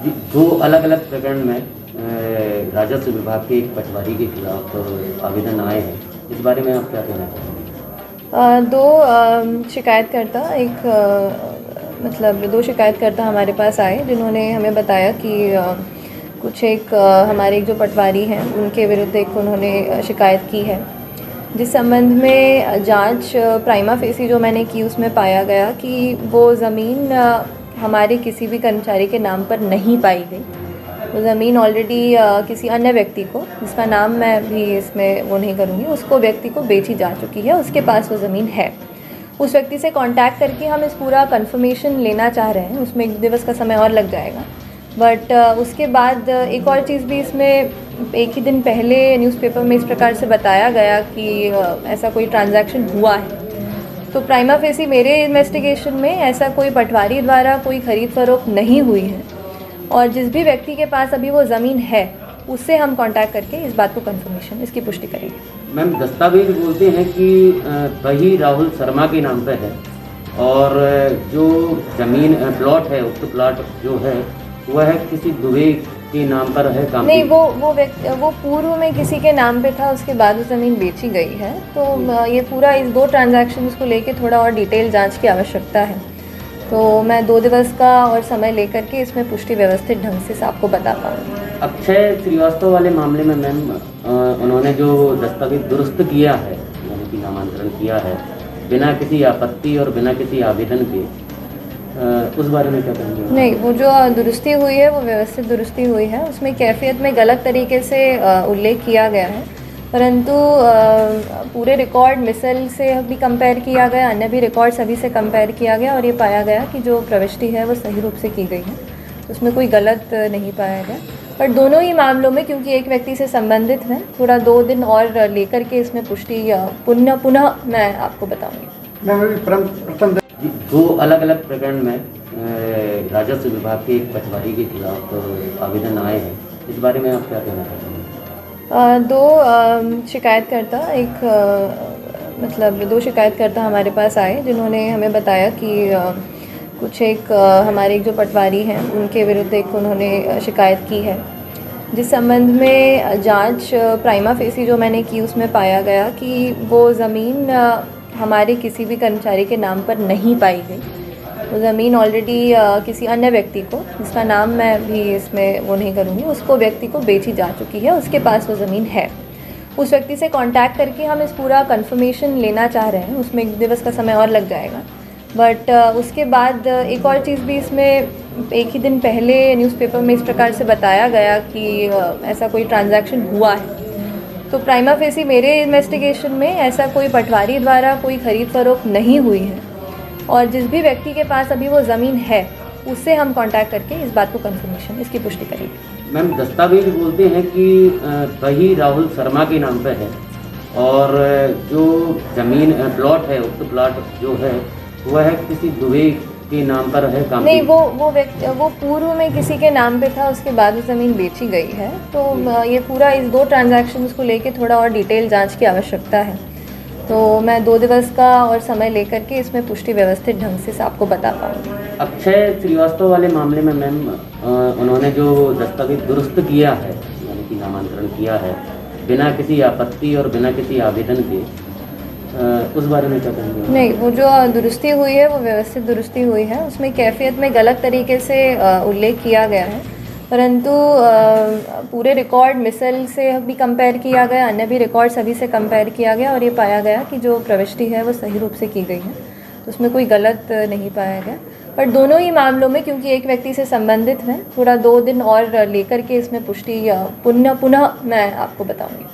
जी, दो अलग अलग प्रकरण में राजस्व विभाग के एक पटवारी के खिलाफ आवेदन आए हैं। इस बारे में आप क्या कहना चाहेंगे? दो शिकायतकर्ता दो शिकायतकर्ता हमारे पास आए, जिन्होंने हमें बताया कि हमारे एक जो पटवारी हैं उनके विरुद्ध एक उन्होंने शिकायत की है, जिस संबंध में जांच प्राइमा फेसी जो मैंने की उसमें पाया गया कि वो ज़मीन हमारे किसी भी कर्मचारी के नाम पर नहीं पाई गई। वो ज़मीन ऑलरेडी किसी अन्य व्यक्ति को, जिसका नाम मैं भी इसमें वो नहीं करूँगी, उसको व्यक्ति को बेची जा चुकी है, उसके पास वो ज़मीन है। उस व्यक्ति से कांटेक्ट करके हम इस पूरा कंफर्मेशन लेना चाह रहे हैं। उसमें 1 दिवस का समय और लग जाएगा, बट उसके बाद एक और चीज़ भी इसमें एक ही दिन पहले न्यूज़पेपर में इस प्रकार से बताया गया कि ऐसा कोई ट्रांजैक्शन हुआ है। तो प्राइमा फेसी मेरे इन्वेस्टिगेशन में ऐसा कोई पटवारी द्वारा कोई ख़रीद फरोख्त नहीं हुई है, और जिस भी व्यक्ति के पास अभी वो ज़मीन है उससे हम कांटेक्ट करके इस बात को कंफर्मेशन, इसकी पुष्टि करेंगे। मैम, दस्तावेज बोलते हैं कि वही राहुल शर्मा के नाम पे है, और जो ज़मीन प्लॉट है, उक्त प्लॉट जो है वह है किसी दुबे के नाम पर है। काम नहीं, वो पूर्व में किसी के नाम पे था, उसके बाद वो ज़मीन बेची गई है। तो ये पूरा इस 2 ट्रांजैक्शंस को लेके थोड़ा और डिटेल जांच की आवश्यकता है। तो मैं 2 दिवस का और समय लेकर के इसमें पुष्टि व्यवस्थित ढंग से आपको बता पाऊँगी। अक्षय श्रीवास्तव वाले मामले में मैम, उन्होंने जो दस्तावेज दुरुस्त किया है, यानी कि नामांतरण किया है बिना किसी आपत्ति और बिना किसी आवेदन के, उस बारे में क्या कहेंगे? नहीं, वो जो दुरुस्ती हुई है वो व्यवस्थित दुरुस्ती हुई है। उसमें कैफियत में गलत तरीके से उल्लेख किया गया है, परंतु पूरे रिकॉर्ड मिसल से भी कंपेयर किया गया, अन्य भी रिकॉर्ड सभी से कंपेयर किया गया, और ये पाया गया कि जो प्रविष्टि है वो सही रूप से की गई है। उसमें कोई गलत नहीं पाया गया। पर दोनों ही मामलों में, क्योंकि एक व्यक्ति से संबंधित है, थोड़ा 2 दिन और लेकर के इसमें पुष्टि पुनः मैं आपको बताऊँगी। जी, दो अलग अलग प्रकरण में राजस्व विभाग के एक पटवारी के खिलाफ आवेदन आए हैं। इस बारे में आप क्या कहना चाहेंगे? दो शिकायतकर्ता हमारे पास आए, जिन्होंने हमें बताया कि हमारे एक जो पटवारी हैं उनके विरुद्ध एक उन्होंने शिकायत की है, जिस संबंध में जांच प्राइमा फेसी जो मैंने की उसमें पाया गया कि वो ज़मीन हमारे किसी भी कर्मचारी के नाम पर नहीं पाई गई। वो ज़मीन ऑलरेडी किसी अन्य व्यक्ति को, जिसका नाम मैं भी इसमें वो नहीं करूँगी, उसको व्यक्ति को बेची जा चुकी है, उसके पास वो ज़मीन है। उस व्यक्ति से कांटेक्ट करके हम इस पूरा कंफर्मेशन लेना चाह रहे हैं। उसमें 1 दिवस का समय और लग जाएगा, बट उसके बाद एक और चीज़ भी इसमें एक ही दिन पहले न्यूज़पेपर में इस प्रकार से बताया गया कि ऐसा कोई ट्रांजैक्शन हुआ है। तो प्राइमा फेसी मेरे इन्वेस्टिगेशन में ऐसा कोई पटवारी द्वारा कोई ख़रीद फरोख्त नहीं हुई है, और जिस भी व्यक्ति के पास अभी वो ज़मीन है उससे हम कांटेक्ट करके इस बात को कंफर्मेशन, इसकी पुष्टि करेंगे। मैम, दस्तावेज बोलते हैं कि वही राहुल शर्मा के नाम पे है, और जो ज़मीन प्लॉट है, उक्त प्लॉट जो है वह है किसी दुबे के नाम पर है। काम नहीं, वो पूर्व में किसी के नाम पे था, उसके बाद वो ज़मीन बेची गई है। तो ये पूरा इस 2 ट्रांजैक्शंस को लेके थोड़ा और डिटेल जांच की आवश्यकता है। तो मैं 2 दिवस का और समय लेकर के इसमें पुष्टि व्यवस्थित ढंग से आपको बता पाऊँगी। अक्षय श्रीवास्तव वाले मामले में मैम, उन्होंने जो दस्तावेज दुरुस्त किया है, यानी कि नामांतरण किया है बिना किसी आपत्ति और बिना किसी आवेदन के, उस बारे में क्या कहेंगे? नहीं, वो जो दुरुस्ती हुई है वो व्यवस्थित दुरुस्ती हुई है। उसमें कैफियत में गलत तरीके से उल्लेख किया गया है, परंतु पूरे रिकॉर्ड मिसल से भी कंपेयर किया गया, अन्य भी रिकॉर्ड सभी से कंपेयर किया गया, और ये पाया गया कि जो प्रविष्टि है वो सही रूप से की गई है। तो उसमें कोई गलत नहीं पाया गया। पर दोनों ही मामलों में, क्योंकि एक व्यक्ति से संबंधित है, थोड़ा 2 दिन और लेकर के इसमें पुष्टि पुनः मैं आपको बताऊँगी।